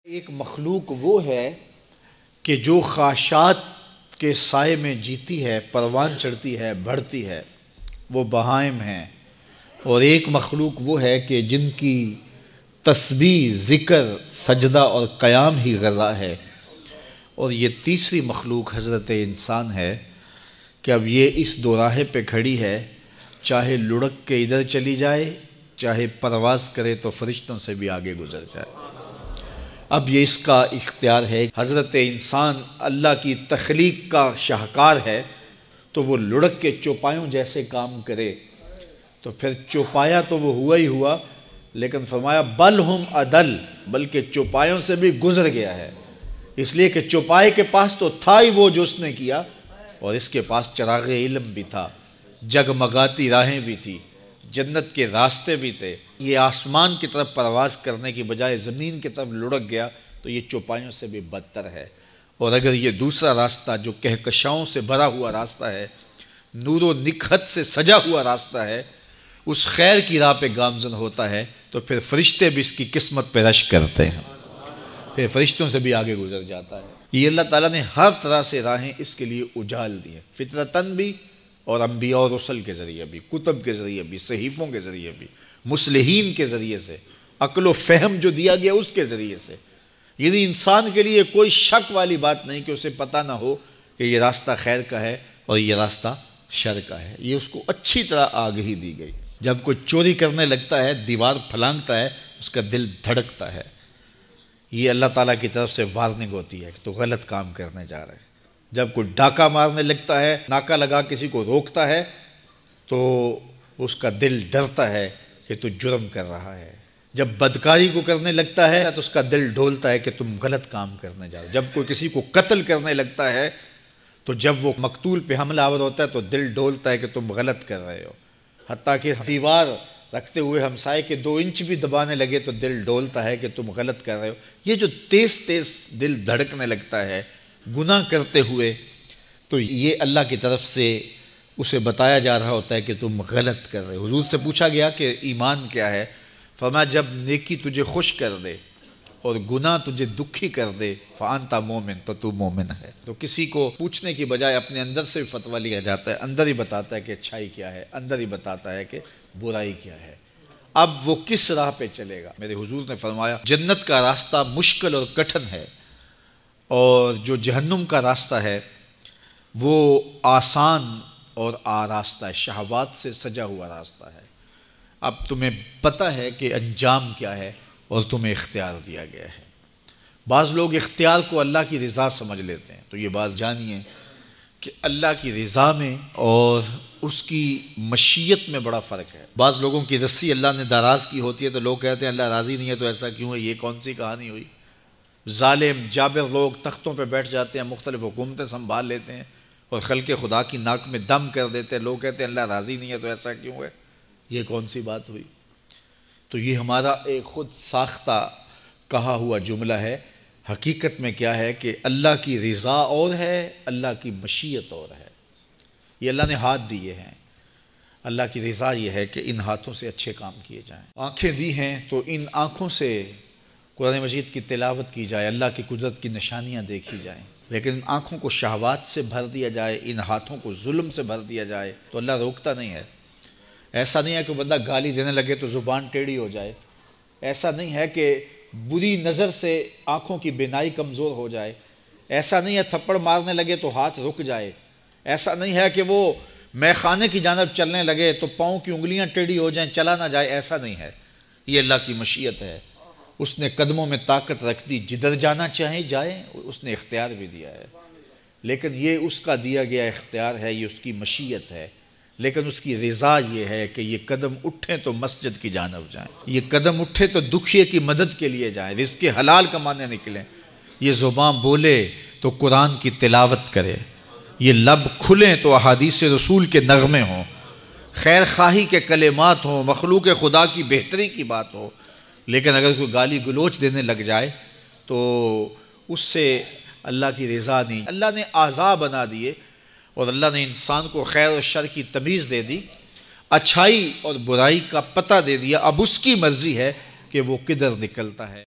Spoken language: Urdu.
ایک مخلوق وہ ہے کہ جو خاشات کے سائے میں جیتی ہے، پروان چڑھتی ہے، بڑھتی ہے، وہ بہائم ہیں۔ اور ایک مخلوق وہ ہے کہ جن کی تسبیح، ذکر، سجدہ اور قیام ہی غذا ہے۔ اور یہ تیسری مخلوق حضرت انسان ہے کہ اب یہ اس دوراہے پہ کھڑی ہے، چاہے لڑک کے ادھر چلی جائے، چاہے پرواز کرے تو فرشتوں سے بھی آگے گزر جائے۔ اب یہ اس کا اختیار ہے۔ حضرت انسان اللہ کی تخلیق کا شاہکار ہے، تو وہ لڑک کے چوپایوں جیسے کام کرے تو پھر چوپایا تو وہ ہوا ہی ہوا، لیکن فرمایا بل ہم عدل، بلکہ چوپایوں سے بھی گزر گیا ہے، اس لیے کہ چوپائے کے پاس تو تھا ہی وہ جو اس نے کیا، اور اس کے پاس چراغ علم بھی تھا، جگمگاتی راہیں بھی تھی، جنت کے راستے بھی تھے۔ یہ آسمان کی طرف پرواز کرنے کی بجائے زمین کی طرف لڑک گیا تو یہ چوپایوں سے بھی بدتر ہے۔ اور اگر یہ دوسرا راستہ جو کہکشاؤں سے بھرا ہوا راستہ ہے، نور و نکھت سے سجا ہوا راستہ ہے، اس خیر کی راہ پہ گامزن ہوتا ہے تو پھر فرشتے بھی اس کی قسمت پہ رش کرتے ہیں، پھر فرشتوں سے بھی آگے گزر جاتا ہے۔ یہ اللہ تعالیٰ نے ہر طرح سے راہیں اس کے لیے اجال دی ہیں، فطرتاً بھی اور انبیاء اور رسل کے ذریعے بھی، کتب کے ذریعے بھی، صحیفوں کے ذریعے بھی، مصلحین کے ذریعے سے، عقل و فہم جو دیا گیا اس کے ذریعے سے۔ یعنی انسان کے لیے کوئی شک والی بات نہیں کہ اسے پتہ نہ ہو کہ یہ راستہ خیر کا ہے اور یہ راستہ شر کا ہے، یہ اس کو اچھی طرح آگہی دی گئی۔ جب کوئی چوری کرنے لگتا ہے، دیوار پھلانگتا ہے، اس کا دل دھڑکتا ہے، یہ اللہ تعالیٰ کی طرف سے وارننگ ہوتی ہے کہ تو غلط کام کرنے جا رہے ہیں۔ جب کوئی ڈاکہ مارنے لگتا ہے، ناکہ لگا کسی کو روکتا ہے، تو اس کا دل ڈرتا ہے کہ تو جرم کر رہا ہے۔ جب بدکاری کو کرنے لگتا ہے تو اس کا دل ڈولتا ہے کہ تم غلط کام کرنے جا رہے ہو۔ جب کوئی کسی کو قتل کرنے لگتا ہے تو جب وہ مقتول پہ حملہ آور ہوتا ہے تو دل ڈولتا ہے کہ تم غلط کر رہے ہو۔ حتیٰ کہ دیوار رکھتے ہوئے ہمسائے کے 2 انچ بھی دبانے لگے تو دل ڈولتا ہے کہ تم غلط کر رہے ہو۔ یہ جو تیز تیز دل دھڑکنے لگتا ہے گناہ کرتے ہوئے، تو یہ اللہ کی طرف سے اسے بتایا جا رہا ہوتا ہے کہ تم غلط کر رہے ہو۔ حضور سے پوچھا گیا کہ ایمان کیا ہے؟ فرمایا جب نیکی تجھے خوش کر دے اور گناہ تجھے دکھی کر دے، فانتا مومن، تو مومن ہے۔ تو کسی کو پوچھنے کی بجائے اپنے اندر سے فتویٰ لیا جاتا ہے، اندر ہی بتاتا ہے کہ اچھائی کیا ہے، اندر ہی بتاتا ہے کہ برائی کیا ہے۔ اب وہ کس راہ پہ چلے گا؟ میرے حضور نے فرمایا جنت کا راستہ مشکل اور کٹھن ہے، اور جو جہنم کا راستہ ہے وہ آسان اور آراستہ ہے، شہوات سے سجا ہوا راستہ ہے۔ اب تمہیں پتہ ہے کہ انجام کیا ہے اور تمہیں اختیار دیا گیا ہے۔ بعض لوگ اختیار کو اللہ کی رضا سمجھ لیتے ہیں، تو یہ بات جانیے کہ اللہ کی رضا میں اور اس کی مشیت میں بڑا فرق ہے۔ بعض لوگوں کی رسی اللہ نے دراز کی ہوتی ہے تو لوگ کہتے ہیں اللہ راضی نہیں ہے تو ایسا کیوں ہے؟ یہ کون سی کہانی ہوئی؟ ظالم جابر لوگ تختوں پہ بیٹھ جاتے ہیں، مختلف حکومتیں سنبھال لیتے ہیں اور خلق خدا کی ناک میں دم کر دیتے ہیں، لوگ کہتے ہیں اللہ راضی نہیں ہے تو ایسا کیوں ہے؟ یہ کون سی بات ہوئی؟ تو یہ ہمارا ایک خود ساختہ کہا ہوا جملہ ہے۔ حقیقت میں کیا ہے کہ اللہ کی رضا اور ہے، اللہ کی مشیت اور ہے۔ یہ اللہ نے ہاتھ دیے ہیں، اللہ کی رضا یہ ہے کہ ان ہاتھوں سے اچھے کام کیے جائیں۔ آنکھیں دی ہیں تو ان آنکھوں سے قرآن مجید کی تلاوت کی جائے، اللہ کی قدرت کی نشانیاں دیکھی جائیں، لیکن ان آنکھوں کو شہوات سے بھر دیا جائے، ان ہاتھوں کو ظلم سے بھر دیا جائے تو اللہ روکتا نہیں ہے۔ ایسا نہیں ہے کہ بندہ گالی دینے لگے تو زبان ٹیڑھی ہو جائے، ایسا نہیں ہے کہ بری نظر سے آنکھوں کی بینائی کمزور ہو جائے، ایسا نہیں ہے تھپڑ مارنے لگے تو ہاتھ رک جائے، ایسا نہیں ہے کہ وہ مے خانے کی جانب چلنے لگے تو پاؤں کی انگلیاں ٹیڑھی ہو جائیں، چلا نہ جائے، ایسا نہیں ہے۔ یہ اللہ کی مشیت ہے۔ اس نے قدموں میں طاقت رکھ دی، جدھر جانا چاہیں جائیں، اس نے اختیار بھی دیا ہے، لیکن یہ اس کا دیا گیا اختیار ہے، یہ اس کی مشیت ہے، لیکن اس کی رضا یہ ہے کہ یہ قدم اٹھیں تو مسجد کی جانب جائیں، یہ قدم اٹھے تو دکھیے کی مدد کے لیے جائیں، رزق حلال کمانے نکلیں، یہ زبان بولے تو قرآن کی تلاوت کرے، یہ لب کھلیں تو احادیث رسول کے نغمے ہوں، خیر خواہی کے کلمات ہوں، مخلوق خدا کی بہتری کی بات ہو۔ لیکن اگر کوئی گالی گلوچ دینے لگ جائے تو اس سے اللہ کی رضا نہیں۔ اللہ نے اعضاء بنا دیے اور اللہ نے انسان کو خیر و شر کی تمیز دے دی، اچھائی اور برائی کا پتہ دے دیا، اب اس کی مرضی ہے کہ وہ کدھر نکلتا ہے۔